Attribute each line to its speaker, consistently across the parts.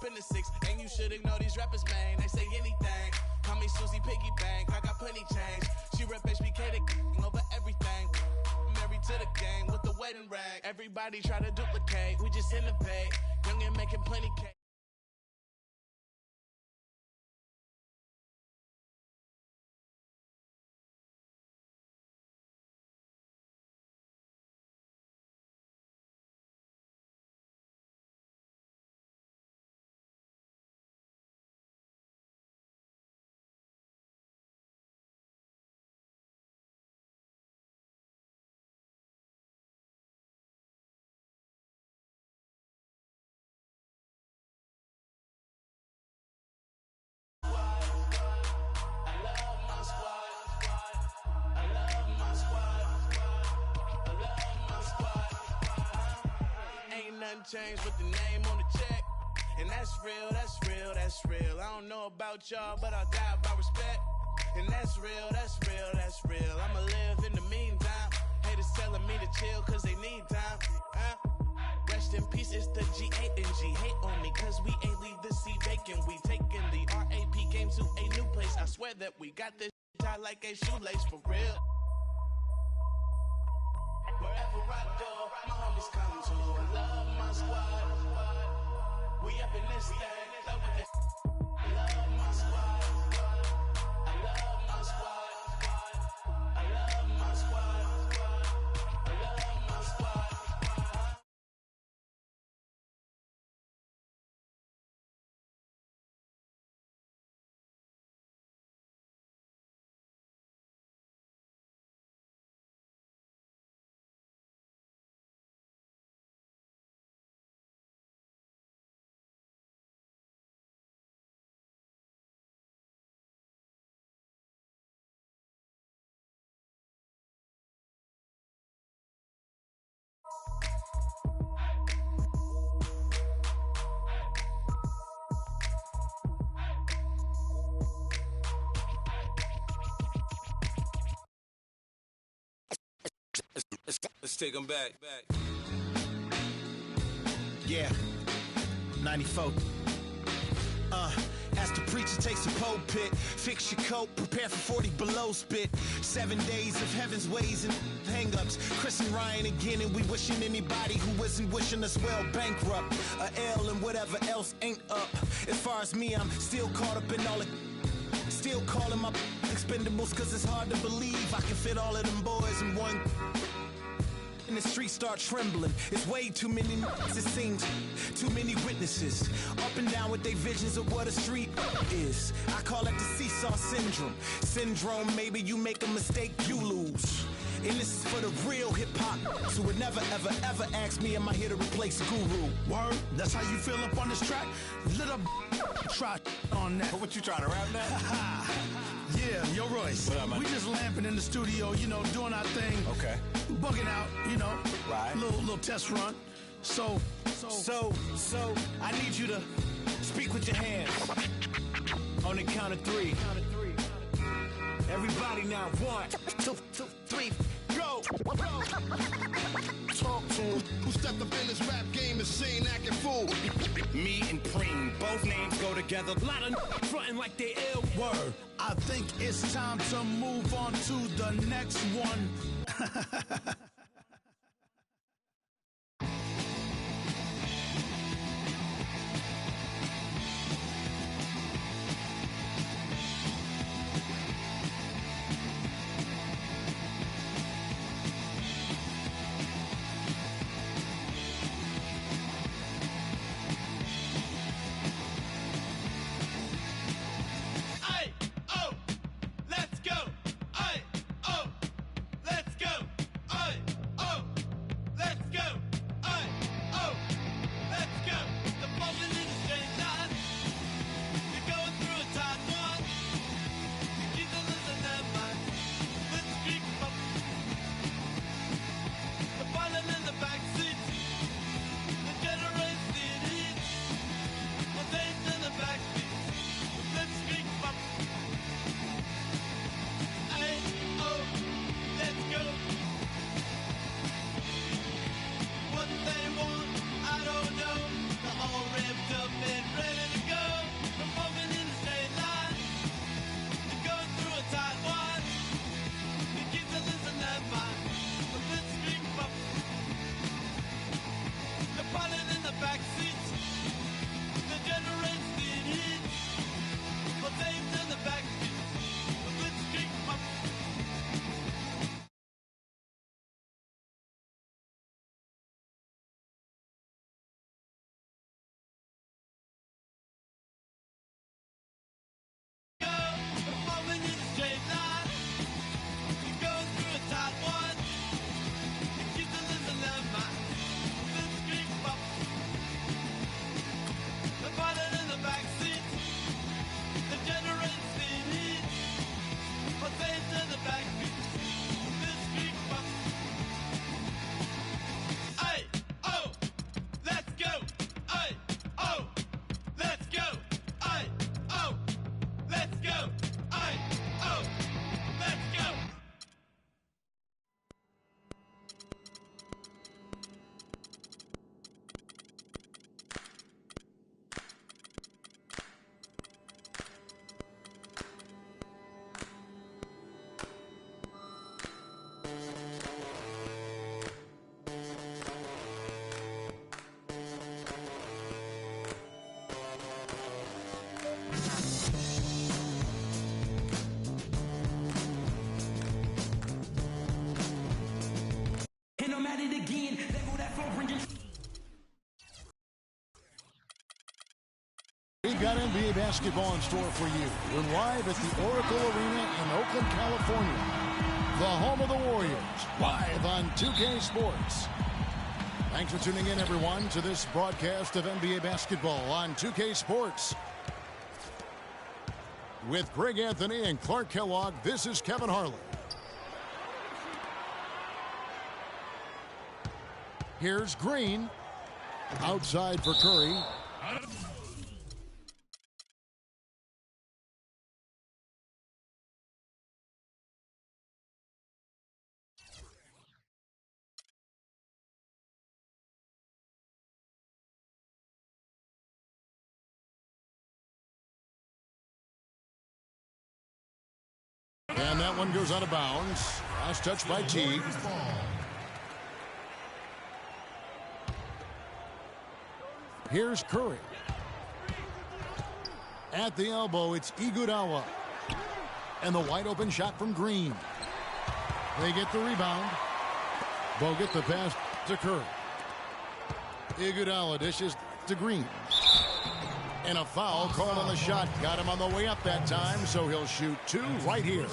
Speaker 1: up in the 6, and you should ignore these rappers, man. They say anything. Call me Susie Piggy Bank, I got plenty change. She rep HBK to over everything. Married to the game with the wedding rag. Everybody try to duplicate, we just innovate. Young and making plenty cake. Change with the name on the check. And that's real, that's real, that's real. I don't know about y'all, but I'll die by respect. And that's real, that's real, that's real. I'ma live in the meantime. Haters telling me to chill cause they need time. Rest in peace, it's the G-A-N-G. Hate on me cause we ain't leave the sea vacant. We taking the R.A.P. game to a new place. I swear that we got this tied like a shoelace for real. Wherever I go, my homies come to. I love my squad. We up in this thing. Love with this. I love my squad. I love my squad. I love my squad. I love my squad.
Speaker 2: Let's take them back.
Speaker 3: Yeah, 94. As the preacher takes the pulpit, fix your coat, prepare for 40 below spit. 7 days of heaven's ways and hang-ups. Chris and Ryan again, and we wishing anybody who isn't wishing us well bankrupt. A L and whatever else ain't up. As far as me, I'm still caught up in all the... Still calling my expendables cause it's hard to believe I can fit all of them boys in one... And the streets start trembling. It's way too many it seems. Too many witnesses. Up and down with their visions of what a street is. I call it the seesaw syndrome. Syndrome, maybe you make a mistake, you lose. And this is for the real hip-hop. So would never, ever, ever ask me, am I here to replace a guru?
Speaker 4: Word? That's how you feel up on this track? Little try on that.
Speaker 2: What you trying to rap now?
Speaker 4: Yeah, yo Royce.
Speaker 2: What up, man?
Speaker 4: We just lamping in the studio, you know, doing our thing.
Speaker 2: Okay.
Speaker 4: Bugging out, you know.
Speaker 2: Right.
Speaker 4: Little test run. So
Speaker 3: I need you to speak with your hands. On the count of 3. Everybody now, 1, 2, 3, go!
Speaker 5: Talk to him. Who stepped up in this rap game and seen acting fool?
Speaker 3: Me and Preem, both names go together. Lot of frontin' like they ill.
Speaker 4: Word. I think it's time to move on to the next one.
Speaker 1: Let's go!
Speaker 6: I'm at it again. There go that flow bringing.
Speaker 7: We've got NBA basketball in store for you. We're live at the Oracle Arena in Oakland, California. The home of the Warriors, live on 2K Sports. Thanks for tuning in, everyone, to this broadcast of NBA basketball on 2K Sports. With Greg Anthony and Clark Kellogg, this is Kevin Harlan. Here's Green. Outside for Curry. And that one goes out of bounds. Last touch by Teague. Here's Curry. At the elbow, it's Iguodala. And the wide open shot from Green. They get the rebound. Bogut the pass to Curry. Iguodala dishes to Green. And a foul called on the shot. Got him on the way up that time, so he'll shoot two right here.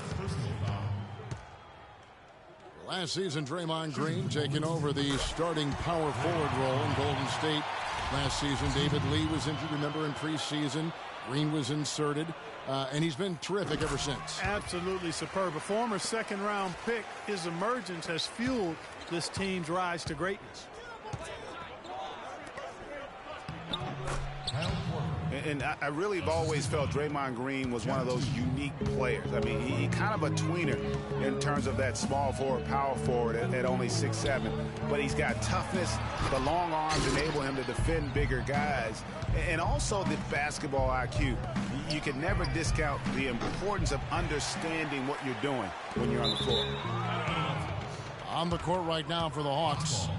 Speaker 7: Last season, Draymond Green taking over the starting power forward role in Golden State. Last season, David Lee was injured, remember, in preseason. Green was inserted, and he's been terrific ever since.
Speaker 4: Absolutely superb. A former second-round pick, his emergence has fueled this team's rise to greatness.
Speaker 8: And I really have always felt Draymond Green was one of those unique players. I mean, he kind of a tweener in terms of that small forward, power forward at only 6'7". But he's got toughness. The long arms enable him to defend bigger guys. And also the basketball IQ. You can never discount the importance of understanding what you're doing when you're on the floor.
Speaker 7: On the court right now for the Hawks.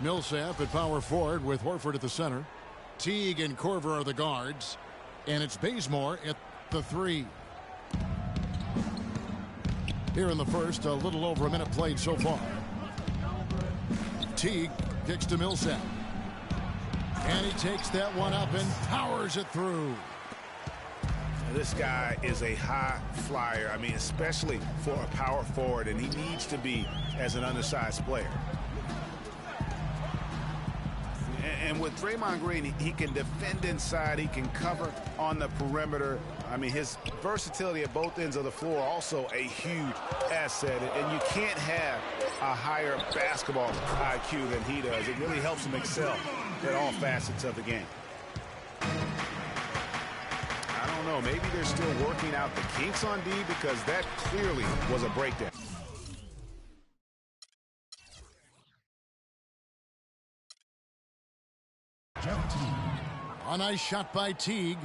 Speaker 7: Millsap at power forward with Horford at the center. Teague and Korver are the guards. And it's Bazemore at the three. Here in the first, a little over a minute played so far. Teague kicks to Millsap. And he takes that one up and powers it through.
Speaker 8: This guy is a high flyer. I mean, especially for a power forward, and he needs to be as an undersized player. And with Draymond Green, he can defend inside. He can cover on the perimeter. I mean, his versatility at both ends of the floor also a huge asset. And you can't have a higher basketball IQ than he does. It really helps him excel at all facets of the game. I don't know. Maybe they're still working out the kinks on D, because that clearly was a breakdown.
Speaker 7: A nice shot by Teague.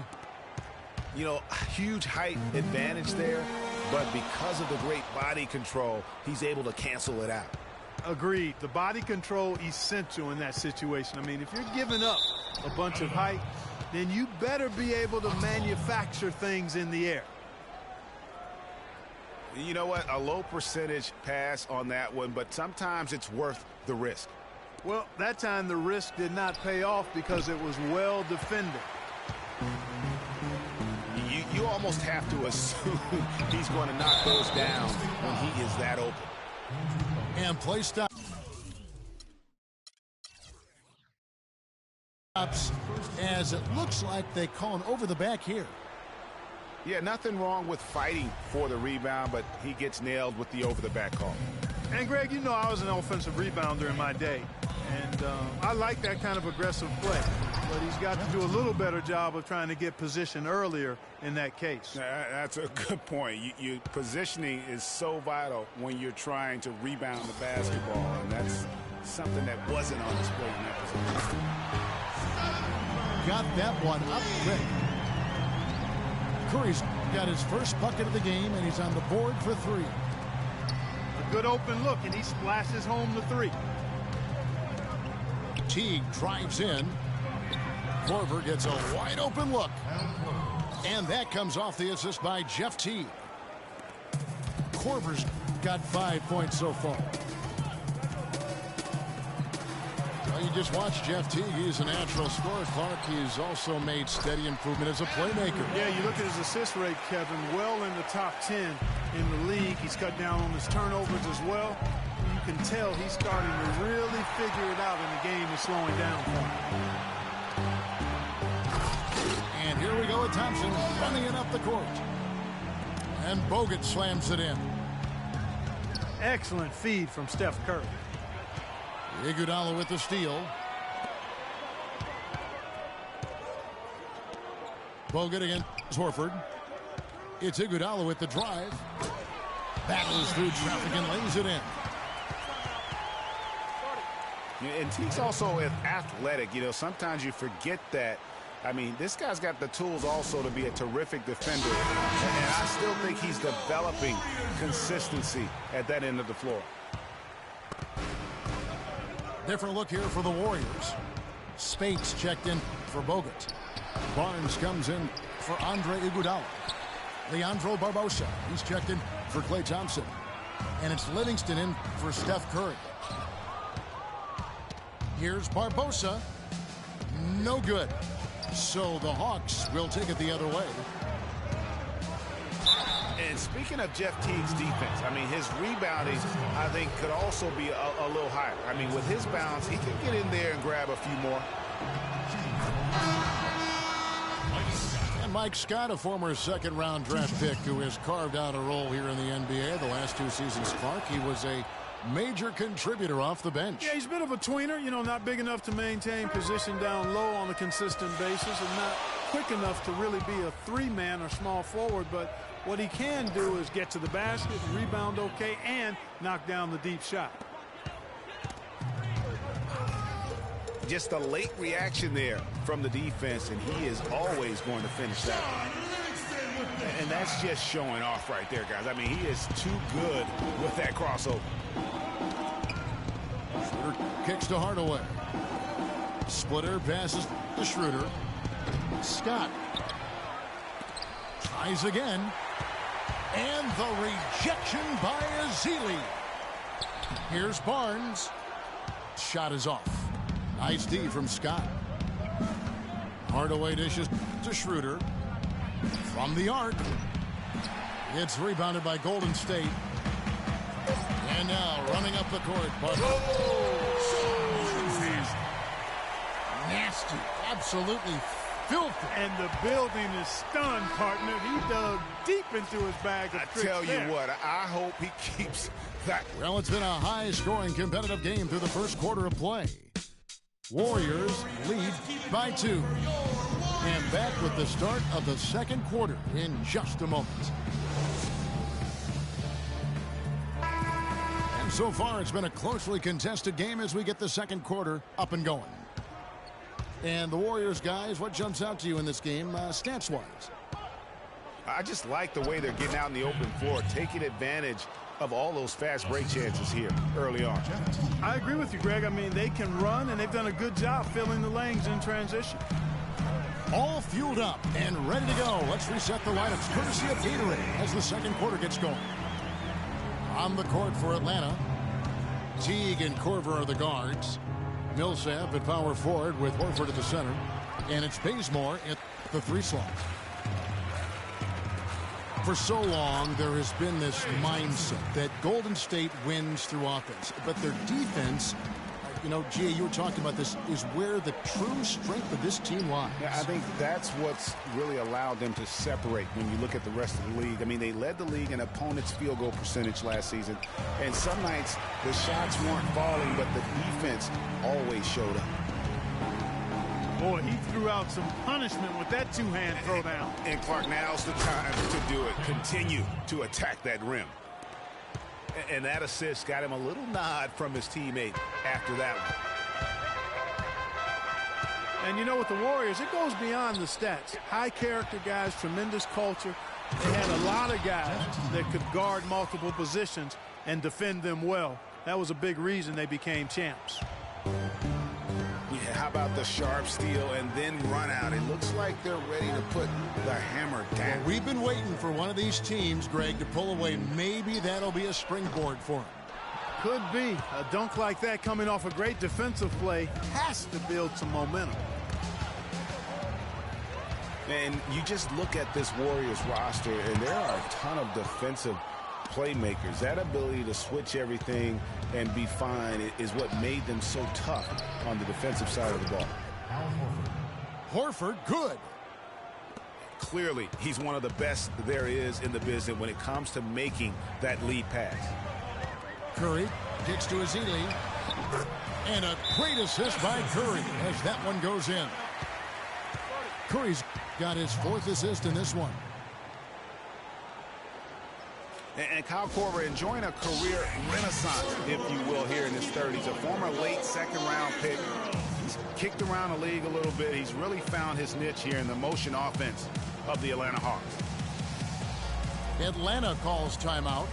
Speaker 8: You know, huge height advantage there, but because of the great body control, he's able to cancel it out.
Speaker 4: Agreed. The body control essential in that situation. I mean, if you're giving up a bunch of height, then you better be able to manufacture things in the air.
Speaker 8: You know what? A low percentage pass on that one, but sometimes it's worth the risk.
Speaker 4: Well, that time the risk did not pay off because it was well defended.
Speaker 8: You almost have to assume he's going to knock those down when he is that open.
Speaker 7: And play stops as it looks like they call an over the back here.
Speaker 8: Yeah, nothing wrong with fighting for the rebound, but he gets nailed with the over the back call.
Speaker 4: And Greg, you know I was an offensive rebounder in my day. And I like that kind of aggressive play. But he's got to do a little better job of trying to get position earlier in that case.
Speaker 8: That's a good point. Positioning is so vital when you're trying to rebound the basketball. And that's something that wasn't on display in that position.
Speaker 7: Got that one up quick. Curry's got his first bucket of the game, and he's on the board for three.
Speaker 4: A good open look, and he splashes home the three.
Speaker 7: Teague drives in. Korver gets a wide open look. And that comes off the assist by Jeff Teague. Korver's got 5 points so far. You just watch Jeff Teague. He's a natural scorer. Clark, he's also made steady improvement as a playmaker.
Speaker 4: Yeah, you look at his assist rate, Kevin, well in the top 10 in the league. He's cut down on his turnovers as well. You can tell he's starting to really figure it out, and the game is slowing down for him.
Speaker 7: And here we go with Thompson running it up the court. And Bogut slams it in.
Speaker 4: Excellent feed from Steph Curry.
Speaker 7: Iguodala with the steal. Bogut against Horford. It's Iguodala with the drive. Battles through traffic and lays it in.
Speaker 8: And Teague's also athletic. You know, sometimes you forget that. I mean, this guy's got the tools also to be a terrific defender. And I still think he's developing consistency at that end of the floor.
Speaker 7: Different look here for the Warriors. Spates checked in for Bogut. Barnes comes in for Andre Iguodala. Leandro Barbosa, he's checked in for Klay Thompson. And it's Livingston in for Steph Curry. Here's Barbosa. No good. So the Hawks will take it the other way.
Speaker 8: And speaking of Jeff Teague's defense, I mean, his rebounding, I think, could also be a little higher. I mean, with his bounce, he can get in there and grab a few more.
Speaker 7: And Mike Scott, a former second-round draft pick who has carved out a role here in the NBA the last 2 seasons. Clark, he was a major contributor off the bench.
Speaker 4: Yeah, he's a bit of a tweener, you know, not big enough to maintain position down low on a consistent basis and not quick enough to really be a three-man or small forward, but what he can do is get to the basket, rebound okay, and knock down the deep shot.
Speaker 8: Just a late reaction there from the defense, and he is always going to finish that. And that's just showing off right there, guys. I mean, he is too good with that crossover.
Speaker 7: Schroeder kicks to Hardaway. Splitter passes to Schroeder. Scott tries again. And the rejection by Ezeli. Here's Barnes. Shot is off. Nice D from Scott. Hardaway dishes to Schroeder. From the arc. It's rebounded by Golden State. And now running up the court. Nasty. Absolutely filthy.
Speaker 4: And the building is stunned, partner. He dug deep into his bag of tricks.
Speaker 8: I tell you what, I hope he keeps that.
Speaker 7: Well, it's been a high-scoring competitive game through the first quarter of play. Warriors lead by 2. And back with the start of the second quarter in just a moment. And so far, it's been a closely contested game as we get the second quarter up and going. And the Warriors, guys, what jumps out to you in this game, stats-wise?
Speaker 8: I just like the way they're getting out in the open floor, taking advantage of all those fast break chances here early on.
Speaker 4: I agree with you, Greg. I mean, they can run, and they've done a good job filling the lanes in transition.
Speaker 7: All fueled up and ready to go. Let's reset the lineups courtesy of Gatorade as the second quarter gets going. On the court for Atlanta, Teague and Korver are the guards. Millsap at power forward with Horford at the center. And it's Bazemore at the 3 slot. For so long, there has been this mindset that Golden State wins through offense. But their defense, you know, Gia, you were talking about this, is where the true strength of this team lies.
Speaker 8: Yeah, I think that's what's really allowed them to separate when you look at the rest of the league. I mean, they led the league in opponents' field goal percentage last season. And some nights, the shots weren't falling, but the defense always showed up.
Speaker 4: Boy, he threw out some punishment with that two-hand throwdown.
Speaker 8: And Clark, now's the time to do it. Continue to attack that rim. And that assist got him a little nod from his teammate after that one.
Speaker 4: And you know, with the Warriors, it goes beyond the stats. High character guys, tremendous culture. They had a lot of guys that could guard multiple positions and defend them well. That was a big reason they became champs.
Speaker 8: Yeah, how about the sharp steal and then run out? It looks like they're ready to put the hammer down.
Speaker 7: Well, we've been waiting for one of these teams, Greg, to pull away. Maybe that'll be a springboard for them.
Speaker 4: Could be. A dunk like that coming off a great defensive play has to build some momentum.
Speaker 8: And you just look at this Warriors roster, and there are a ton of defensive playmakers. That ability to switch everything and be fine is what made them so tough on the defensive side of the ball.
Speaker 7: Horford, good.
Speaker 8: Clearly, he's one of the best there is in the business when it comes to making that lead pass.
Speaker 7: Curry kicks to Ezeli. And a great assist by Curry as that one goes in. Curry's got his 4th assist in this one.
Speaker 8: And Kyle Korver enjoying a career renaissance, if you will, here in his 30s. A former late 2nd-round pick. He's kicked around the league a little bit. He's really found his niche here in the motion offense of the Atlanta Hawks.
Speaker 7: Atlanta calls timeout.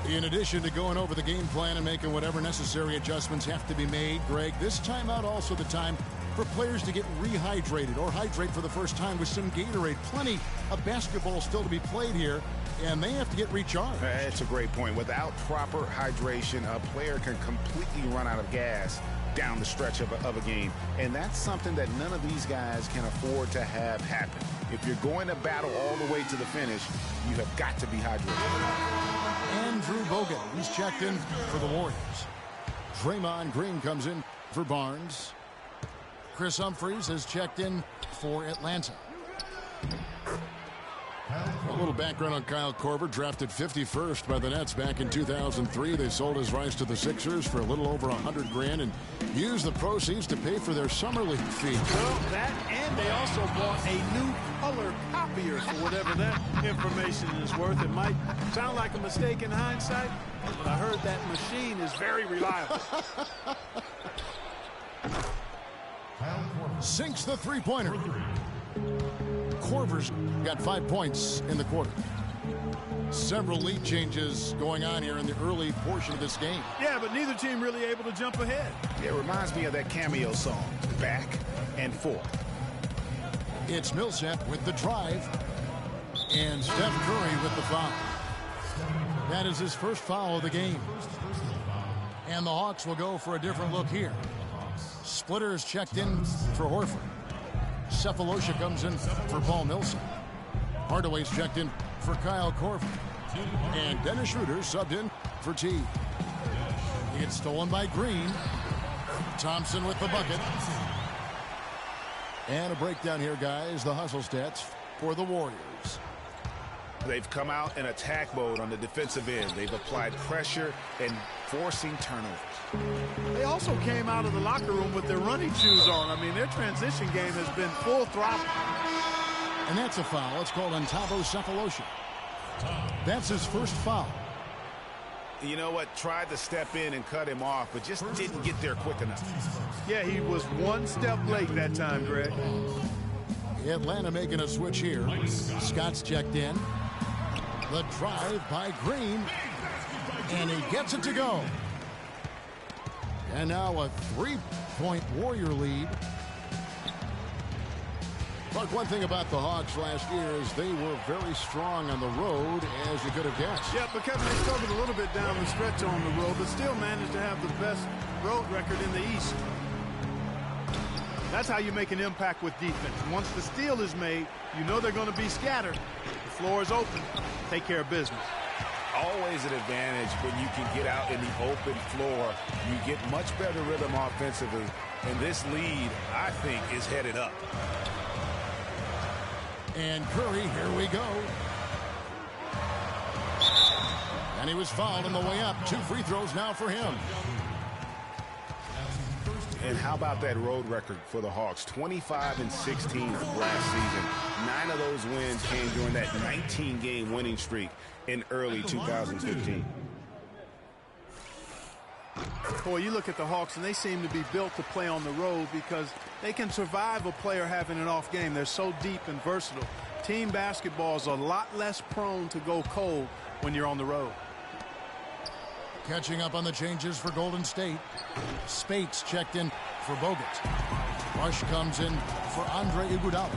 Speaker 7: In addition to going over the game plan and making whatever necessary adjustments have to be made, Greg, this timeout also the time for players to get rehydrated or hydrate for the first time with some Gatorade. Plenty of basketball still to be played here, and they have to get recharged.
Speaker 8: That's a great point. Without proper hydration, a player can completely run out of gas down the stretch of a game. And that's something that none of these guys can afford to have happen. If you're going to battle all the way to the finish, you have got to be hydrated.
Speaker 7: Andrew Bogut, he's checked in for the Warriors. Draymond Green comes in for Barnes. Chris Humphries has checked in for Atlanta. A little background on Kyle Korver, drafted 51st by the Nets back in 2003. They sold his rights to the Sixers for a little over $100 grand and used the proceeds to pay for their summer league fee.
Speaker 4: Well, that, and they also bought a new color copier for whatever that information is worth. It might sound like a mistake in hindsight, but I heard that machine is very reliable.
Speaker 7: Sinks the three-pointer. Korver's got 5 points in the quarter. Several lead changes going on here in the early portion of this game.
Speaker 4: Yeah, but neither team really able to jump ahead.
Speaker 8: It reminds me of that cameo song, Back and Forth.
Speaker 7: It's Millsap with the drive, and Steph Curry with the foul. That is his first foul of the game. And the Hawks will go for a different look here. Splitter is checked in for Horford. Cephalosha comes in for Paul Millsap. Hardaway's checked in for Kyle Korver. And Dennis Schroeder subbed in for T. He gets stolen by Green. Thompson with the bucket. And a breakdown here, guys. The hustle stats for the Warriors.
Speaker 8: They've come out in attack mode on the defensive end. They've applied pressure and forcing turnovers.
Speaker 4: They also came out of the locker room with their running shoes on. I mean, their transition game has been full throttle.
Speaker 7: And that's a foul. It's called Ntabo Cephalosha. That's his first foul.
Speaker 8: You know what? Tried to step in and cut him off, but just didn't get there quick enough.
Speaker 4: Yeah, he was one step late that time, Greg.
Speaker 7: Atlanta making a switch here. Scott's checked in. The drive by Green. And he gets it to go. And now a 3-point Warrior lead. But one thing about the Hawks last year is they were very strong on the road, as you could have guessed.
Speaker 4: Yeah, but Kevin, they struggled a little bit down the stretch on the road, but still managed to have the best road record in the East. That's how you make an impact with defense. Once the steal is made, you know they're going to be scattered. The floor is open. Take care of business.
Speaker 8: Always an advantage when you can get out in the open floor. You get much better rhythm offensively. And this lead, I think, is headed up.
Speaker 7: And Curry, here we go. And he was fouled on the way up. 2 free throws now for him.
Speaker 8: And how about that road record for the Hawks? 25-16 last season. 9 of those wins came during that 19-game winning streak in early 2015.
Speaker 4: Boy, you look at the Hawks, and they seem to be built to play on the road because they can survive a player having an off game. They're so deep and versatile. Team basketball is a lot less prone to go cold when you're on the road.
Speaker 7: Catching up on the changes for Golden State. Spates checked in for Bogut. Rush comes in for Andre Iguodala.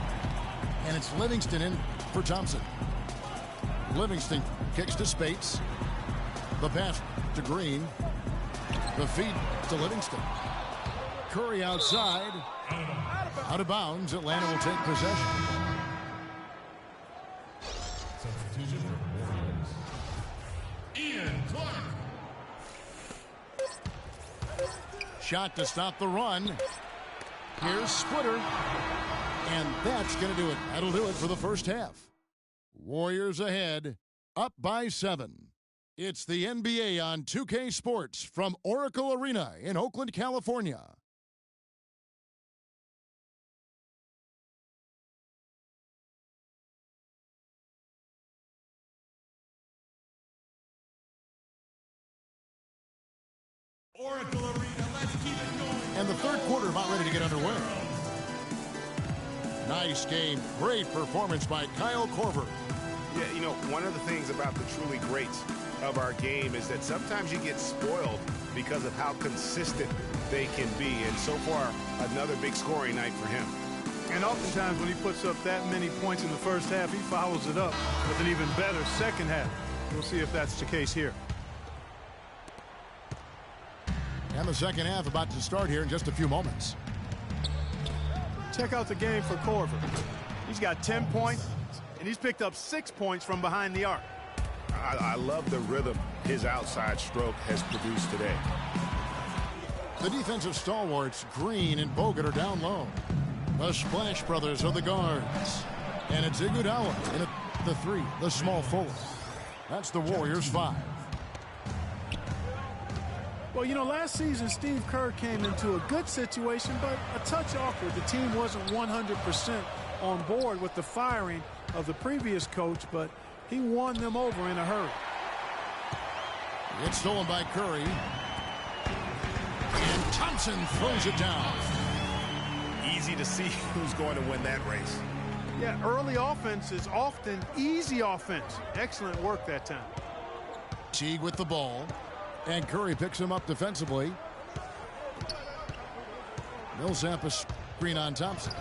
Speaker 7: And it's Livingston in for Thompson. Livingston kicks to Spates. The pass to Green. The feed to Livingston. Curry outside. Out of bounds. Atlanta will take possession.
Speaker 9: Substitution for Warriors. Ian Clark.
Speaker 7: Shot to stop the run. Here's Splitter. And that's going to do it. That'll do it for the first half. Warriors ahead, up by 7. It's the NBA on 2K Sports from Oracle Arena in Oakland, California.
Speaker 9: Oracle Arena, let's keep it going.
Speaker 7: And the third quarter about ready to get underway. Nice game. Great performance by Kyle Korver.
Speaker 8: Yeah, you know, one of the things about the truly greats of our game is that sometimes you get spoiled because of how consistent they can be. And so far, another big scoring night for him.
Speaker 4: And oftentimes when he puts up that many points in the first half, he follows it up with an even better second half. We'll see if that's the case here.
Speaker 7: And the second half about to start here in just a few moments.
Speaker 4: Check out the game for Korver. He's got 10 points, and he's picked up 6 points from behind the arc.
Speaker 8: I love the rhythm his outside stroke has produced today.
Speaker 7: The defensive stalwarts, Green and Bogut, are down low. The Splash Brothers are the guards. And it's Iguodala in the 3, the small forward. That's the Warriors' 5.
Speaker 4: Well, you know, last season, Steve Kerr came into a good situation, but a touch awkward. The team wasn't 100% on board with the firing of the previous coach, but he won them over in a hurry.
Speaker 7: It's stolen by Curry. And Thompson throws it down.
Speaker 8: Easy to see who's going to win that race.
Speaker 4: Yeah, early offense is often easy offense. Excellent work that time.
Speaker 7: Teague with the ball. And Curry picks him up defensively. Millsap a screen on Thompson.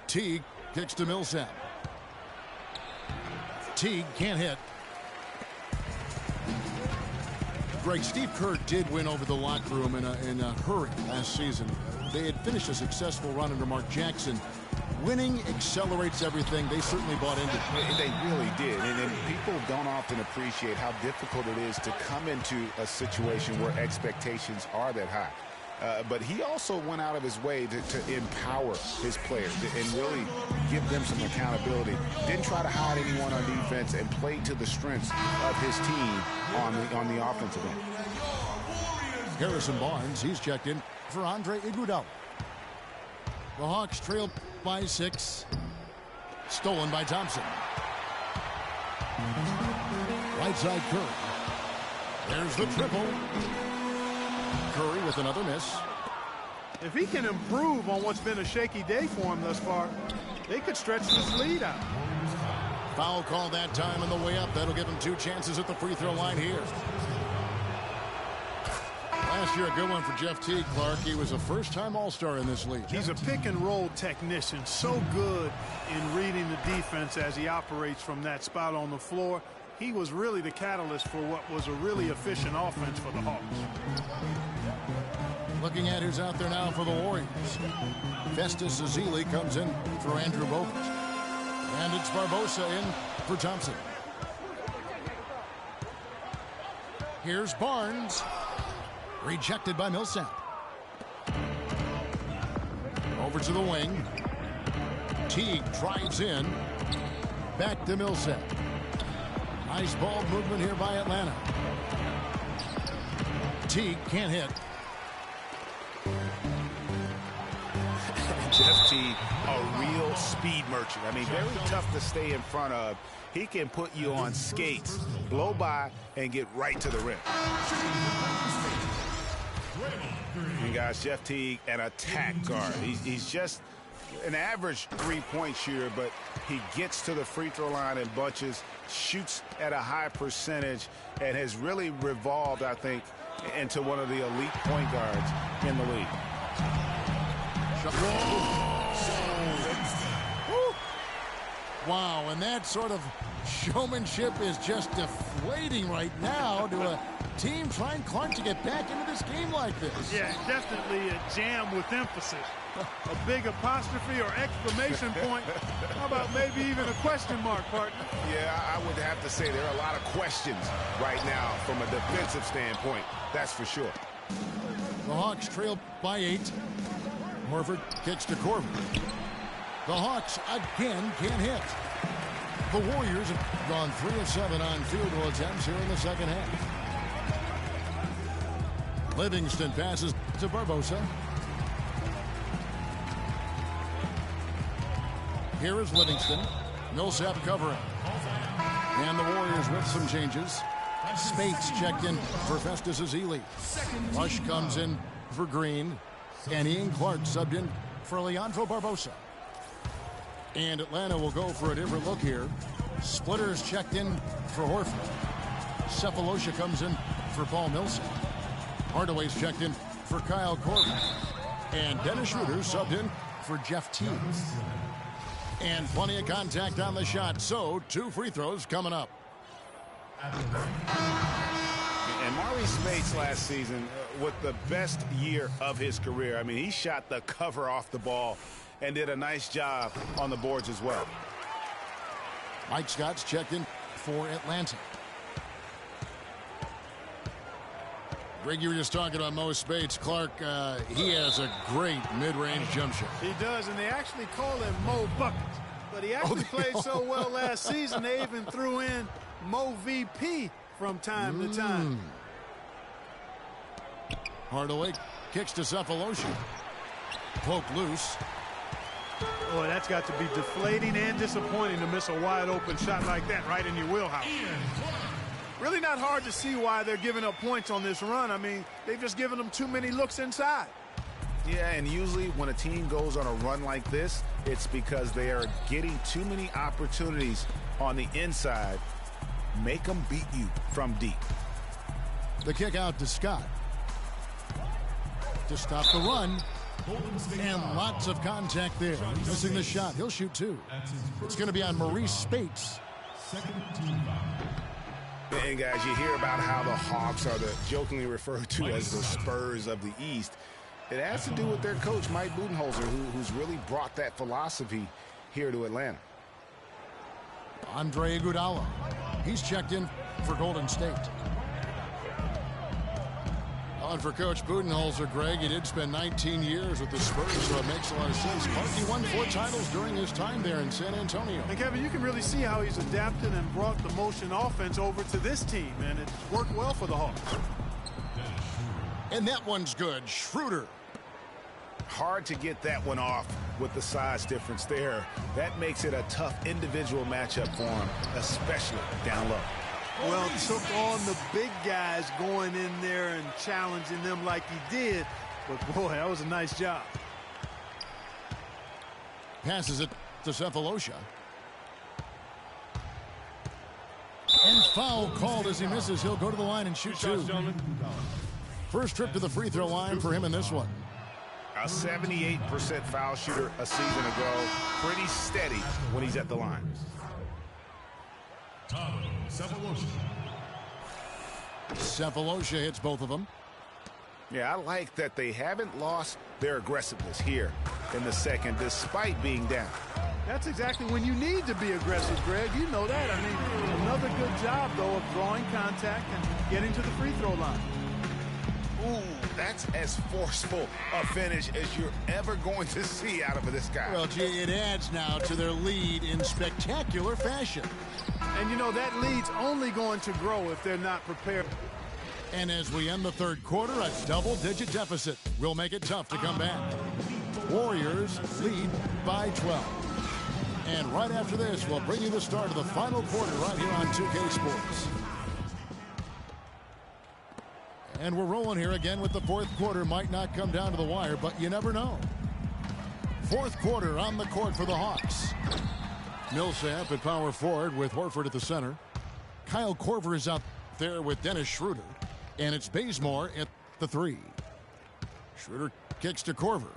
Speaker 7: Teague kicks to Millsap. Teague can't hit. Greg, Steve Kerr did win over the locker room in a hurry last season. They had finished a successful run under Mark Jackson. Winning accelerates everything. They certainly bought into it.
Speaker 8: They really did. And people don't often appreciate how difficult it is to come into a situation where expectations are that high. But he also went out of his way to empower his players and really give them some accountability. Didn't try to hide anyone on defense and played to the strengths of his team on the offensive end.
Speaker 7: Harrison Barnes, he's checked in for Andre Iguodala. The Hawks trail by 6. Stolen by Thompson. Right side Curry. There's the triple. Curry with another miss.
Speaker 4: If he can improve on what's been a shaky day for him thus far, they could stretch this lead out.
Speaker 7: Foul call that time on the way up. That'll give him 2 chances at the free throw line here. Last year, a good one for Jeff Teague, Clark. He was a first-time All-Star in this league.
Speaker 4: He's a pick-and-roll technician, so good in reading the defense as he operates from that spot on the floor. He was really the catalyst for what was a really efficient offense for the Hawks.
Speaker 7: Looking at who's out there now for the Warriors. Festus Ezeli comes in for Andrew Bogut. And it's Barbosa in for Thompson. Here's Barnes. Rejected by Millsap. Over to the wing. Teague drives in. Back to Millsap. Nice ball movement here by Atlanta. Teague can't hit.
Speaker 8: Jeff Teague, a real speed merchant. I mean, very tough to stay in front of. He can put you on skates, blow by, and get right to the rim. And guys, Jeff Teague, an attack guard. He's just an average three-point shooter, but he gets to the free throw line in bunches, shoots at a high percentage, and has really revolved, I think, into one of the elite point guards in the league.
Speaker 7: Wow, and that sort of showmanship is just deflating right now team trying, Clark, to get back into this game like this.
Speaker 4: Yeah, definitely a jam with emphasis. A big apostrophe or exclamation point. How about maybe even a question mark, partner?
Speaker 8: Yeah, I would have to say there are a lot of questions right now from a defensive standpoint. That's for sure.
Speaker 7: The Hawks trail by 8. Horford kicks to Corbin. The Hawks again can't hit. The Warriors have gone 3 of 7 on field goal attempts here in the second half. Livingston passes to Barbosa. Here is Livingston. Millsap covering. And the Warriors with some changes. Spates checked in for Festus Ezeli. Rush comes in for Green. And Ian Clark subbed in for Leandro Barbosa. And Atlanta will go for a different look here. Splitters checked in for Horford. Cephalosha comes in for Paul Millsap. Hardaway's checked in for Kyle Corbin. And Dennis Schroeder subbed in for Jeff Teague. And plenty of contact on the shot. So 2 free throws coming up.
Speaker 8: And Maurice Spates last season with the best year of his career. I mean, he shot the cover off the ball and did a nice job on the boards as well.
Speaker 7: Mike Scott's checked in for Atlanta. Greg, you were just talking about Mo Spates. Clark, he has a great mid-range jump shot.
Speaker 4: He does, and they actually call him Mo Buckets. But he actually played so well last season, they even threw in Mo VP from time to time.
Speaker 7: Hardaway kicks to Cephalosha. Poke loose.
Speaker 4: Boy, that's got to be deflating and disappointing to miss a wide-open shot like that right in your wheelhouse. Really not hard to see why they're giving up points on this run. I mean, they've just given them too many looks inside.
Speaker 8: Yeah, and usually when a team goes on a run like this, it's because they are getting too many opportunities on the inside. Make them beat you from deep.
Speaker 7: The kick out to Scott. To stop the run. And lots of contact there. Missing the shot. He'll shoot 2. It's going to be on Maurice Spates.
Speaker 8: And guys, you hear about how the Hawks are jokingly referred to as the Spurs of the East. It has to do with their coach, Mike Budenholzer, who's really brought that philosophy here to Atlanta.
Speaker 7: Andre Iguodala. He's checked in for Golden State. On for Coach Budenholzer, Greg, he did spend 19 years with the Spurs, so it makes a lot of sense. Clark, won 4 titles during his time there in San Antonio.
Speaker 4: And Kevin, you can really see how he's adapted and brought the motion offense over to this team, and it's worked well for the Hawks.
Speaker 7: And that one's good. Schroeder.
Speaker 8: Hard to get that one off with the size difference there. That makes it a tough individual matchup for him, especially down low.
Speaker 4: Well, took on the big guys going in there and challenging them like he did. But, boy, that was a nice job.
Speaker 7: Passes it to Cephalosha. And foul called as he misses. He'll go to the line and shoot 2. First trip to the free throw line for him in this one.
Speaker 8: A 78% foul shooter a season ago. Pretty steady when he's at the line.
Speaker 7: Cephalosha hits both of them.
Speaker 8: Yeah, I like that they haven't lost their aggressiveness here in the second, despite being down.
Speaker 4: That's exactly when you need to be aggressive, Greg. You know that. I mean, another good job, though, of drawing contact and getting to the free throw line.
Speaker 8: Ooh, that's as forceful a finish as you're ever going to see out of this guy.
Speaker 7: Well, gee, it adds now to their lead in spectacular fashion.
Speaker 4: And, you know, that lead's only going to grow if they're not prepared.
Speaker 7: And as we end the third quarter, a double-digit deficit will make it tough to come back. Warriors lead by 12. And right after this, we'll bring you the start of the final quarter right here on 2K Sports. And we're rolling here again with the fourth quarter. Might not come down to the wire, but you never know. Fourth quarter on the court for the Hawks. Millsap at power forward with Horford at the center. Kyle Korver is out there with Dennis Schroeder. And it's Bazemore at the 3. Schroeder kicks to Korver.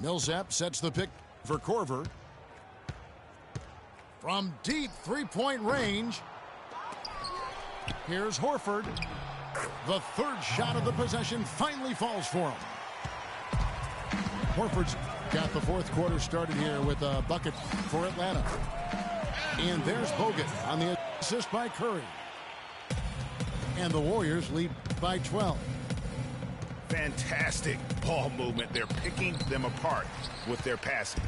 Speaker 7: Millsap sets the pick for Korver. From deep three-point range, here's Horford. The third shot of the possession finally falls for him. Horford's got the fourth quarter started here with a bucket for Atlanta. And there's Bogut on the assist by Curry. And the Warriors lead by 12.
Speaker 8: Fantastic ball movement. They're picking them apart with their passing.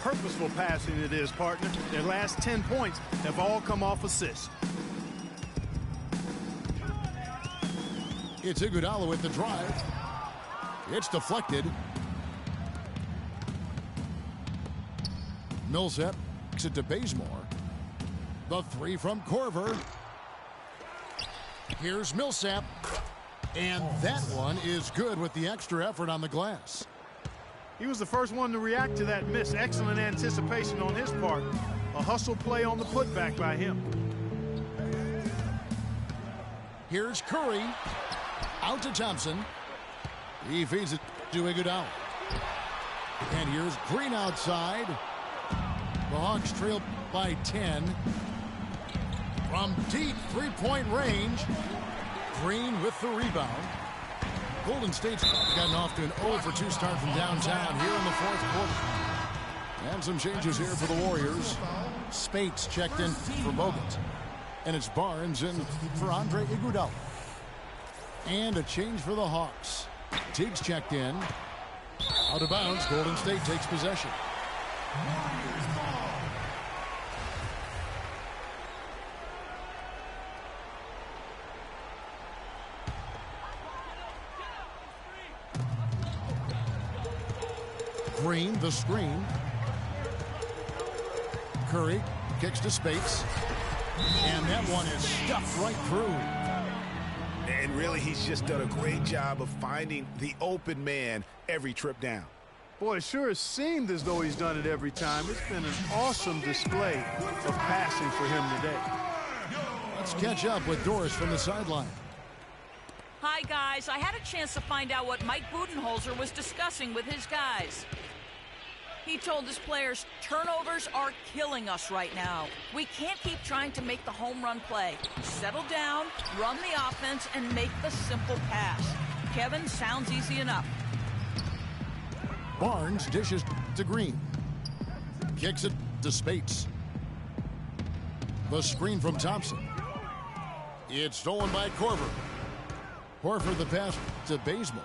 Speaker 4: Purposeful passing it is, partner. Their last 10 points have all come off assists.
Speaker 7: It's Iguodala with the drive. It's deflected. Millsap kicks it to Bazemore. The three from Korver. Here's Millsap. And that one is good with the extra effort on the glass.
Speaker 4: He was the first one to react to that miss. Excellent anticipation on his part. A hustle play on the putback by him.
Speaker 7: Here's Curry. Out to Thompson. He feeds it to Iguodala. And here's Green outside. The Hawks trail by 10. From deep three-point range. Green with the rebound. Golden State's gotten off to an 0-for-2 start from downtown here in the fourth quarter. And some changes here for the Warriors. Spates checked in for Bogut. And it's Barnes in for Andre Iguodala. And a change for the Hawks. Teague's checked in. Out of bounds, Golden State takes possession. Green, the screen. Curry kicks to Spates. And that one is stuffed right through.
Speaker 8: And really, he's just done a great job of finding the open man every trip down.
Speaker 4: Boy, it sure has seemed as though he's done it every time. It's been an awesome display of passing for him today.
Speaker 7: Let's catch up with Doris from the sideline.
Speaker 10: Hi, guys. I had a chance to find out what Mike Budenholzer was discussing with his guys. He told his players, turnovers are killing us right now. We can't keep trying to make the home run play. Settle down, run the offense, and make the simple pass. Kevin, sounds easy enough.
Speaker 7: Barnes dishes to Green. Kicks it to Spates. The screen from Thompson. It's stolen by Korver. Horford the pass to Bazemore.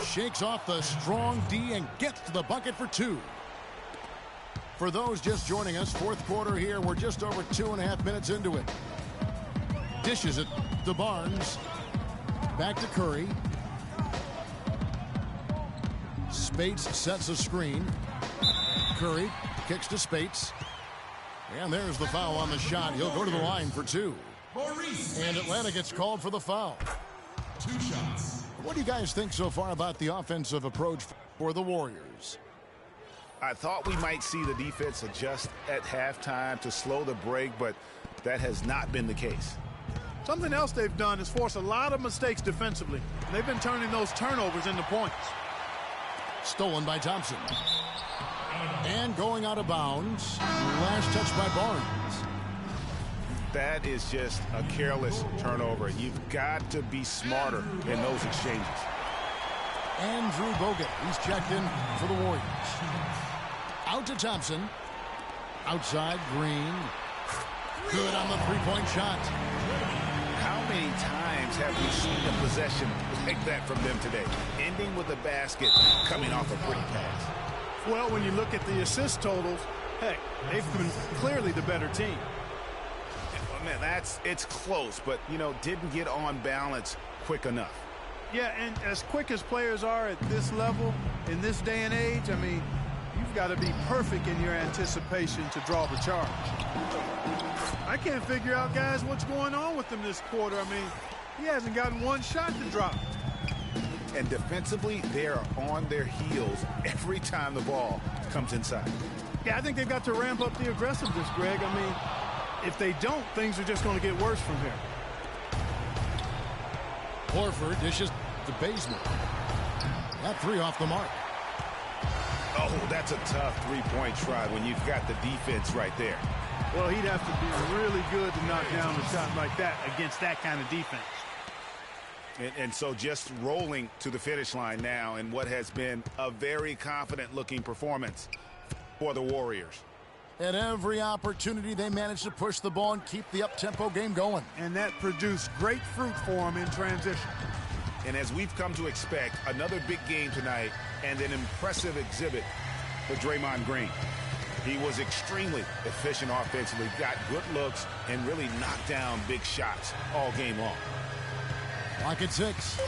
Speaker 7: Shakes off the strong D and gets to the bucket for two. For those just joining us, fourth quarter here. We're just over 2.5 minutes into it. Dishes it to Barnes. Back to Curry. Spates sets a screen. Curry kicks to Spates. And there's the foul on the shot. He'll go to the line for two. And Atlanta gets called for the foul.
Speaker 9: 2 shots.
Speaker 7: What do you guys think so far about the offensive approach for the Warriors?
Speaker 8: I thought we might see the defense adjust at halftime to slow the break, but that has not been the case.
Speaker 4: Something else they've done is force a lot of mistakes defensively. They've been turning those turnovers into points.
Speaker 7: Stolen by Thompson. And going out of bounds. Last touch by Barnes.
Speaker 8: That is just a careless turnover. You've got to be smarter in those exchanges.
Speaker 7: Andrew Bogut, he's checked in for the Warriors. Out to Thompson. Outside, Green. Good on the three-point shot.
Speaker 8: How many times have we seen a possession like that from them today? Ending with a basket, coming off a pretty pass.
Speaker 4: Well, when you look at the assist totals, heck, they've been clearly the better team.
Speaker 8: Man, it's close, but, you know, didn't get on balance quick enough.
Speaker 4: Yeah, and as quick as players are at this level, in this day and age, I mean, you've got to be perfect in your anticipation to draw the charge. I can't figure out, guys, what's going on with him this quarter. I mean, he hasn't gotten one shot to drop.
Speaker 8: And defensively, they are on their heels every time the ball comes inside.
Speaker 4: Yeah, I think they've got to ramp up the aggressiveness, Greg. I mean, if they don't, things are just going to get worse from here.
Speaker 7: Horford dishes to Bazemore. That three off the mark.
Speaker 8: Oh, that's a tough three-point try when you've got the defense right there.
Speaker 4: Well, he'd have to be really good to knock down a shot like that against that kind of defense.
Speaker 8: And so just rolling to the finish line now in what has been a very confident-looking performance for the Warriors.
Speaker 7: At every opportunity, they managed to push the ball and keep the up-tempo game going.
Speaker 4: And that produced great fruit for him in transition.
Speaker 8: And as we've come to expect, another big game tonight and an impressive exhibit for Draymond Green. He was extremely efficient offensively, got good looks, and really knocked down big shots all game long.
Speaker 7: Clock at 6.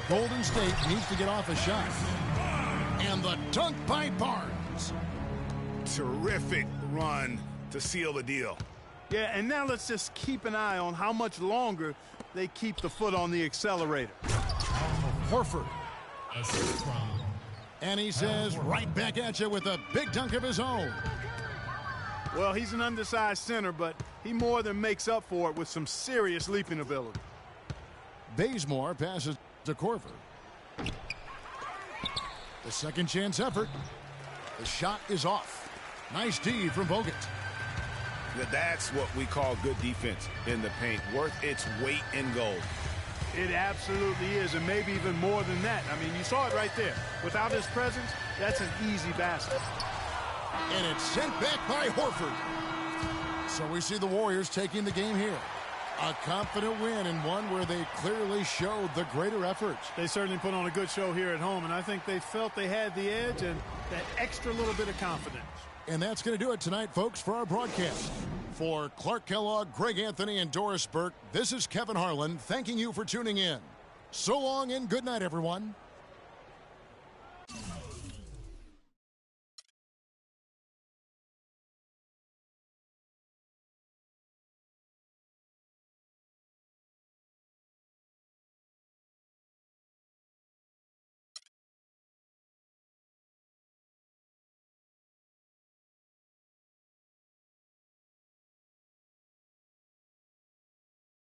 Speaker 7: Golden State needs to get off a shot. And the dunk by Barnes.
Speaker 8: Terrific run to seal the deal.
Speaker 4: Yeah, and now let's just keep an eye on how much longer they keep the foot on the accelerator.
Speaker 7: Horford. And he says, right back at you with a big dunk of his own.
Speaker 4: Well, he's an undersized center, but he more than makes up for it with some serious leaping ability.
Speaker 7: Bazemore passes to Korver. The second chance effort. The shot is off. Nice D from Bogut.
Speaker 8: That's what we call good defense in the paint. Worth its weight in gold.
Speaker 4: It absolutely is, and maybe even more than that. I mean, you saw it right there. Without his presence, that's an easy basket.
Speaker 7: And it's sent back by Horford. So we see the Warriors taking the game here. A confident win, and one where they clearly showed the greater effort.
Speaker 4: They certainly put on a good show here at home, and I think they felt they had the edge and that extra little bit of confidence.
Speaker 7: And that's going to do it tonight, folks, for our broadcast. For Clark Kellogg, Greg Anthony, and Doris Burke, this is Kevin Harlan thanking you for tuning in. So long and good night, everyone.